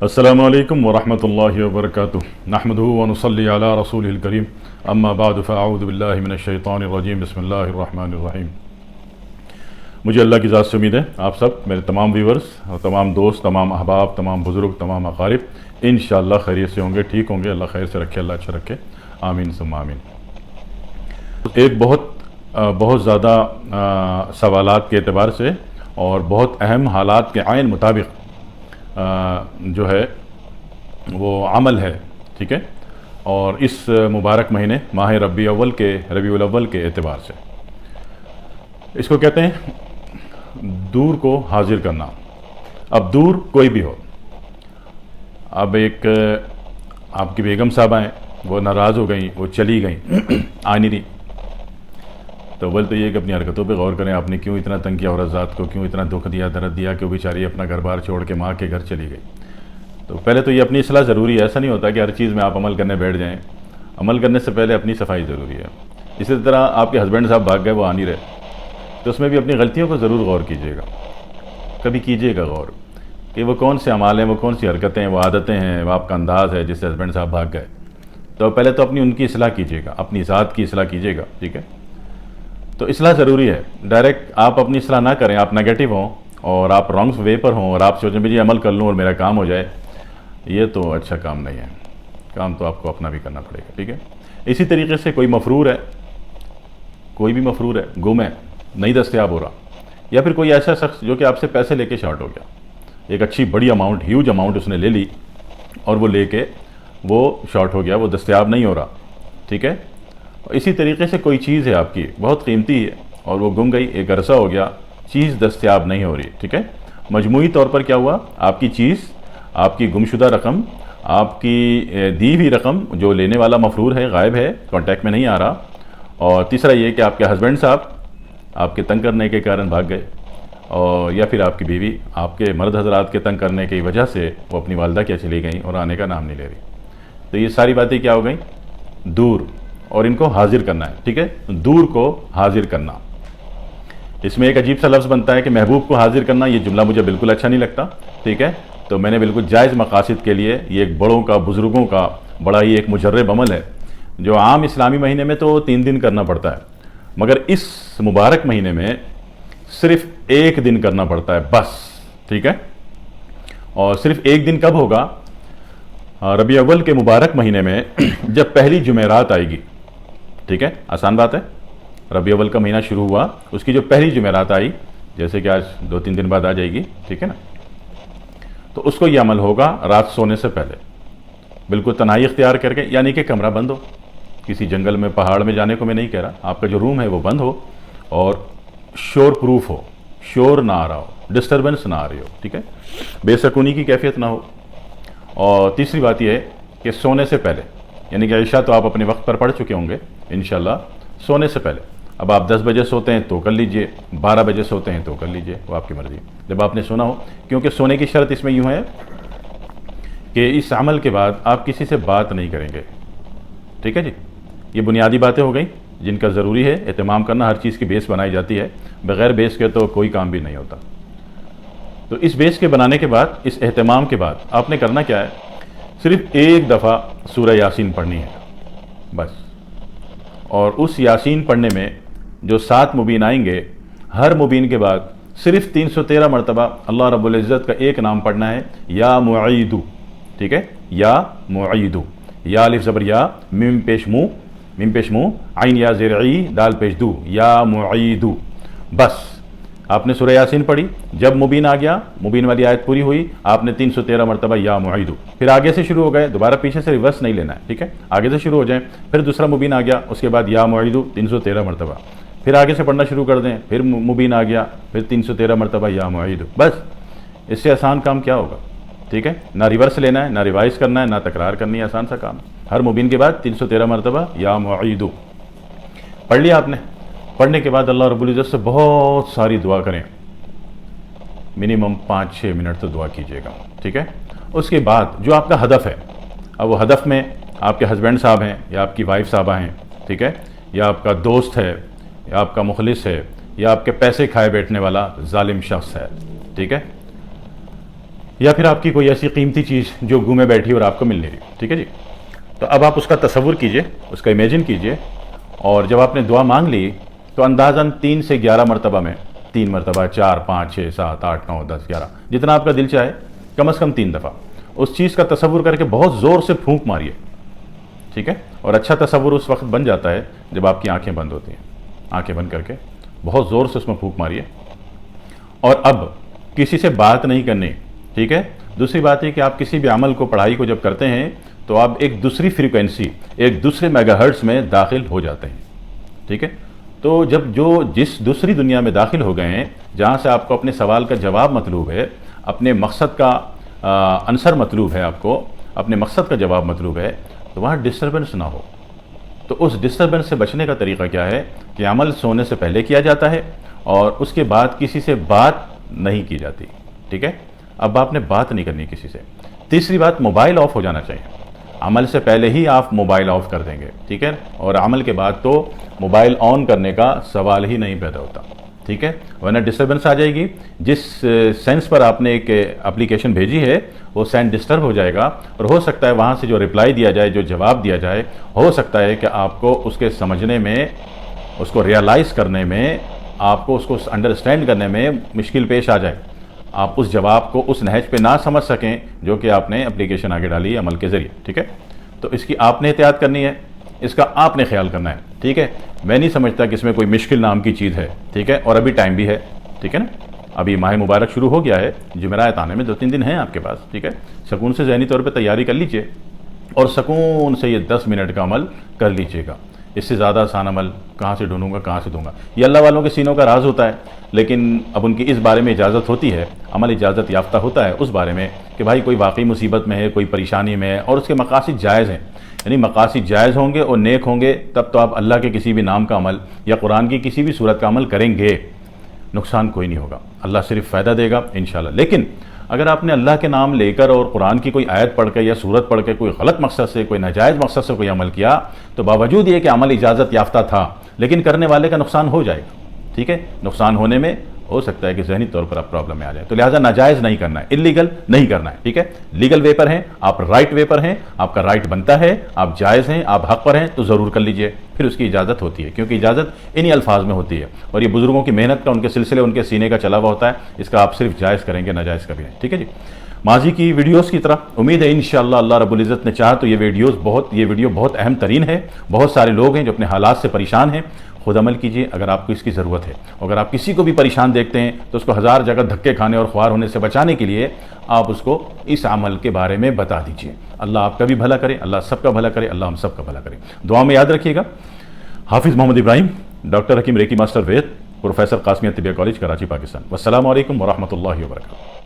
السلام علیکم ورحمۃ اللہ وبرکاتہ نحمدہ ونصلی علی رسولہ الکریم اما بعد فاعوذ باللہ من الشیطان الرجیم بسم اللہ الرحمن الرحیم۔ مجھے اللہ کی ذات سے امید ہے آپ سب میرے تمام ویورز اور تمام دوست، تمام احباب، تمام بزرگ، تمام اقارب انشاءاللہ خیریت سے ہوں گے، ٹھیک ہوں گے۔ اللہ خیر سے رکھے، اللہ اچھا رکھے، آمین ثم آمین۔ ایک بہت زیادہ سوالات کے اعتبار سے اور بہت اہم حالات کے عین مطابق جو ہے وہ عمل ہے، ٹھیک ہے، اور اس مبارک مہینے ماہ ربیع الاول کے اعتبار سے اس کو کہتے ہیں دور کو حاضر کرنا۔ اب دور کوئی بھی ہو، اب ایک آپ کی بیگم صاحبہ ہیں، وہ ناراض ہو گئیں، وہ چلی گئیں، آ نہیں رہی، تو اول تو یہ کہ اپنی حرکتوں پہ غور کریں، آپ نے کیوں اتنا تنگ کیا عورت ذات کو، کیوں اتنا دکھ دیا، درد دیا کہ وہ بیچاری اپنا گھر بار چھوڑ کے ماں کے گھر چلی گئی۔ تو پہلے تو یہ اپنی اصلاح ضروری ہے، ایسا نہیں ہوتا کہ ہر چیز میں آپ عمل کرنے بیٹھ جائیں، عمل کرنے سے پہلے اپنی صفائی ضروری ہے۔ اسی طرح آپ کے ہسبینڈ صاحب بھاگ گئے، وہ آ نہیں رہے، تو اس میں بھی اپنی غلطیوں کو ضرور غور کیجیے گا، کبھی کیجیے گا غور کہ وہ کون سے اعمال ہیں، وہ کون سی حرکتیں ہیں، وہ عادتیں ہیں، وہ آپ کا انداز ہے جس سے ہسبینڈ صاحب بھاگ گئے۔ تو پہلے تو اپنی ان کی اصلاح کیجیے گا، اپنی ذات کی اصلاح کیجیے گا، ٹھیک ہے۔ تو اصلاح ضروری ہے، ڈائریکٹ آپ اپنی اصلاح نہ کریں، آپ نیگیٹو ہوں اور آپ رانگ وے پر ہوں اور آپ سوچیں بھی عمل کر لوں اور میرا کام ہو جائے، یہ تو اچھا کام نہیں ہے، کام تو آپ کو اپنا بھی کرنا پڑے گا، ٹھیک ہے۔ اسی طریقے سے کوئی مفرور ہے، کوئی بھی مفرور ہے، گم ہے، نہیں دستیاب ہو رہا، یا پھر کوئی ایسا شخص جو کہ آپ سے پیسے لے کے شارٹ ہو گیا، ایک اچھی بڑی اماؤنٹ، ہیوج اماؤنٹ اس نے لے لی اور وہ لے کے وہ شارٹ ہو گیا، وہ دستیاب نہیں ہو رہا، ٹھیک ہے۔ اسی طریقے سے کوئی چیز ہے آپ کی بہت قیمتی ہے اور وہ گم گئی، ایک عرصہ ہو گیا، چیز دستیاب نہیں ہو رہی، ٹھیک ہے۔ مجموعی طور پر کیا ہوا، آپ کی چیز، آپ کی گمشدہ رقم، آپ کی دی ہوئی رقم جو لینے والا مفرور ہے، غائب ہے، کانٹیکٹ میں نہیں آ رہا، اور تیسرا یہ کہ آپ کے ہسبینڈ صاحب آپ کے تنگ کرنے کے کارن بھاگ گئے، اور یا پھر آپ کی بیوی آپ کے مرد حضرات کے تنگ کرنے کی وجہ سے وہ اپنی والدہ کیا چلی گئیں اور آنے کا نام نہیں لے رہی۔ تو یہ ساری باتیں کیا ہو گئیں، دور، اور ان کو حاضر کرنا ہے، ٹھیک ہے، دور کو حاضر کرنا۔ اس میں ایک عجیب سا لفظ بنتا ہے کہ محبوب کو حاضر کرنا، یہ جملہ مجھے بالکل اچھا نہیں لگتا، ٹھیک ہے۔ تو میں نے بالکل جائز مقاصد کے لیے، یہ ایک بڑوں کا، بزرگوں کا بڑا ہی ایک مجرب عمل ہے جو عام اسلامی مہینے میں تو 3 دن کرنا پڑتا ہے، مگر اس مبارک مہینے میں صرف 1 دن کرنا پڑتا ہے بس، ٹھیک ہے۔ اور صرف 1 دن کب ہوگا، ربیع اول کے مبارک مہینے میں جب پہلی جمعرات آئے گی، ٹھیک ہے، آسان بات ہے۔ ربیع اول کا مہینہ شروع ہوا، اس کی جو پہلی جمعرات آئی، جیسے کہ آج 2-3 دن بعد آ جائے گی، ٹھیک ہے نا، تو اس کو یہ عمل ہوگا رات سونے سے پہلے، بالکل تنہائی اختیار کر کے، یعنی کہ کمرہ بند ہو، کسی جنگل میں، پہاڑ میں جانے کو میں نہیں کہہ رہا، آپ کا جو روم ہے وہ بند ہو اور شور پروف ہو، شور نہ آ رہا ہو، ڈسٹربنس نہ آ رہی ہو، ٹھیک ہے، بے سکونی کی کیفیت نہ ہو۔ اور تیسری بات یہ ہے کہ سونے سے پہلے، یعنی کہ عشاء تو آپ اپنے وقت پر پڑھ چکے ہوں گے انشاءاللہ، سونے سے پہلے، اب آپ 10 بجے سوتے ہیں تو کر لیجئے، 12 بجے سوتے ہیں تو کر لیجئے، وہ آپ کی مرضی، جب آپ نے سونا ہو، کیونکہ سونے کی شرط اس میں یوں ہے کہ اس عمل کے بعد آپ کسی سے بات نہیں کریں گے، ٹھیک ہے جی۔ یہ بنیادی باتیں ہو گئیں جن کا ضروری ہے اہتمام کرنا، ہر چیز کی بیس بنائی جاتی ہے، بغیر بیس کے تو کوئی کام بھی نہیں ہوتا۔ تو اس بیس کے بنانے کے بعد، اس اہتمام کے بعد آپ نے کرنا کیا ہے، صرف 1 دفعہ سورہ یاسین پڑھنی ہے بس، اور اس یاسین پڑھنے میں جو 7 مبین آئیں گے، ہر مبین کے بعد صرف 313 مرتبہ اللہ رب العزت کا ایک نام پڑھنا ہے، یا معیدو، ٹھیک ہے، یا معیدو، یا الف زبر یا، میم پیش منہ، عین یا زیر عی، دال پیش دو، یا معیدو، بس آپ نے سورہ یاسین پڑھی، جب مبین آ گیا، مبین والی آیت پوری ہوئی، آپ نے 313 مرتبہ یا معیدو، پھر آگے سے شروع ہو گئے، دوبارہ پیچھے سے ریورس نہیں لینا ہے، ٹھیک ہے، آگے سے شروع ہو جائیں، پھر دوسرا مبین آ گیا، اس کے بعد یا معیدو 313 مرتبہ، پھر آگے سے پڑھنا شروع کر دیں، پھر مبین آ گیا، پھر 313 مرتبہ یا معیدو، بس اس سے آسان کام کیا ہوگا، ٹھیک ہے، نہ ریورس لینا ہے، نہ ریوائز کرنا ہے، نہ تکرار کرنی ہے، آسان سا کام، ہر مبین کے بعد 313 مرتبہ یا معیدو پڑھ لیا آپ نے۔ پڑھنے کے بعد اللہ رب العزت سے بہت ساری دعا کریں، منیمم 5-6 منٹ تو دعا کیجیے گا، ٹھیک ہے۔ اس کے بعد جو آپ کا ہدف ہے، اب وہ ہدف میں آپ کے ہسبینڈ صاحب ہیں یا آپ کی وائف صاحبہ ہیں، ٹھیک ہے، یا آپ کا دوست ہے، یا آپ کا مخلص ہے، یا آپ کے پیسے کھائے بیٹھنے والا ظالم شخص ہے، ٹھیک ہے، یا پھر آپ کی کوئی ایسی قیمتی چیز جو گم میں بیٹھی اور آپ کو مل نہیں رہی. ٹھیک ہے جی. تو اب آپ اس کا تصور کیجئے، اس کا امیجن کیجئے، اور جب آپ نے دعا مانگ لی تو اندازاً 3 سے 11 مرتبہ میں، 3 مرتبہ، 4، 5، 6، 7، 8، 9، 10، 11، جتنا آپ کا دل چاہے، کم از کم 3 دفعہ اس چیز کا تصور کر کے بہت زور سے پھونک ماریے. ٹھیک ہے. اور اچھا تصور اس وقت بن جاتا ہے جب آپ کی آنکھیں بند ہوتی ہیں. آنکھیں بند کر کے بہت زور سے اس میں پھونک ماریے. اور اب کسی سے بات نہیں کرنی. ٹھیک ہے. دوسری بات یہ کہ آپ کسی بھی عمل کو، پڑھائی کو جب کرتے ہیں تو آپ ایک دوسری فریکوینسی، ایک دوسرے میگا ہرٹز میں داخل ہو جاتے ہیں. ٹھیک ہے. تو جب جس دوسری دنیا میں داخل ہو گئے ہیں جہاں سے آپ کو اپنے سوال کا جواب مطلوب ہے، اپنے مقصد کا آنسر مطلوب ہے، آپ کو اپنے مقصد کا جواب مطلوب ہے، تو وہاں ڈسٹربنس نہ ہو. تو اس ڈسٹربنس سے بچنے کا طریقہ کیا ہے کہ عمل سونے سے پہلے کیا جاتا ہے اور اس کے بعد کسی سے بات نہیں کی جاتی. ٹھیک ہے. اب آپ نے بات نہیں کرنی کسی سے. تیسری بات، موبائل آف ہو جانا چاہیے. عمل سے پہلے ہی آپ موبائل آف کر دیں گے. ٹھیک ہے. اور عمل کے بعد تو موبائل آن کرنے کا سوال ہی نہیں پیدا ہوتا. ٹھیک ہے. ورنہ ڈسٹربنس آ جائے گی. جس سینس پر آپ نے ایک اپلیکیشن بھیجی ہے وہ سینس ڈسٹرب ہو جائے گا، اور ہو سکتا ہے وہاں سے جو رپلائی دیا جائے، جو جواب دیا جائے، ہو سکتا ہے کہ آپ کو اس کے سمجھنے میں، اس کو ریئلائز کرنے میں، آپ کو اس کو انڈرسٹینڈ کرنے میں مشکل پیش آ جائے. آپ اس جواب کو اس نہج پہ نہ سمجھ سکیں جو کہ آپ نے اپلیکیشن آگے ڈالی ہے عمل کے ذریعے. ٹھیک ہے. تو اس کی آپ نے احتیاط کرنی ہے، اس کا آپ نے خیال کرنا ہے. ٹھیک ہے. میں نہیں سمجھتا کہ اس میں کوئی مشکل نام کی چیز ہے. ٹھیک ہے. اور ابھی ٹائم بھی ہے. ٹھیک ہے نا. ابھی ماہ مبارک شروع ہو گیا ہے، جمعرات آنے میں 2-3 دن ہیں آپ کے پاس. ٹھیک ہے. سکون سے ذہنی طور پہ تیاری کر لیجئے اور سکون سے یہ 10 منٹ کا عمل کر لیجئے گا. اس سے زیادہ آسان عمل کہاں سے ڈھونڈوں گا، کہاں سے دوں گا؟ یہ اللہ والوں کے سینوں کا راز ہوتا ہے. لیکن اب ان کی اس بارے میں اجازت ہوتی ہے، عمل اجازت یافتہ ہوتا ہے اس بارے میں کہ بھائی کوئی واقعی مصیبت میں ہے، کوئی پریشانی میں ہے، اور اس کے مقاصد جائز ہیں. یعنی مقاصد جائز ہوں گے اور نیک ہوں گے تب تو آپ اللہ کے کسی بھی نام کا عمل یا قرآن کی کسی بھی صورت کا عمل کریں گے. نقصان کوئی نہیں ہوگا. اللہ صرف فائدہ دے گا انشاءاللہ. لیکن اگر آپ نے اللہ کے نام لے کر اور قرآن کی کوئی آیت پڑھ کے یا سورت پڑھ کے کوئی غلط مقصد سے، کوئی ناجائز مقصد سے کوئی عمل کیا، تو باوجود یہ کہ عمل اجازت یافتہ تھا لیکن کرنے والے کا نقصان ہو جائے گا. ٹھیک ہے. نقصان ہونے میں ہو سکتا ہے کہ ذہنی طور پر آپ پرابلم میں آ جائے. تو لہٰذا ناجائز نہیں کرنا ہے، اللیگل نہیں کرنا ہے. ٹھیک ہے. لیگل وے پر ہیں آپ، رائٹ وے پر ہیں، آپ کا رائٹ بنتا ہے، آپ جائز ہیں، آپ حق پر ہیں تو ضرور کر لیجئے. پھر اس کی اجازت ہوتی ہے، کیونکہ اجازت انہی الفاظ میں ہوتی ہے، اور یہ بزرگوں کی محنت کا، ان کے سلسلے، ان کے سینے کا چلا ہوا ہوتا ہے. اس کا آپ صرف جائز کریں گے، ناجائز کبھی نہیں. ٹھیک ہے جی. ماضی کی ویڈیوز کی طرح امید ہے انشاءاللہ اللہ رب العزت نے چاہا تو یہ ویڈیو بہت اہم ترین ہے. بہت سارے لوگ ہیں جو اپنے حالات سے پریشان ہیں. خود عمل کیجئے اگر آپ کو اس کی ضرورت ہے. اگر آپ کسی کو بھی پریشان دیکھتے ہیں تو اس کو 1000 جگہ دھکے کھانے اور خوار ہونے سے بچانے کے لیے آپ اس کو اس عمل کے بارے میں بتا دیجئے. اللہ آپ کا بھی بھلا کرے، اللہ سب کا بھلا کرے، اللہ ہم سب کا بھلا کرے. دعا میں یاد رکھیے گا. حافظ محمد Ibrahim, doctor Hakim reiki master وید، پروفیسر قاسمیہ طبیہ کالج کراچی، پاکستان. والسلام علیکم ورحمۃ اللہ وبرکاتہ.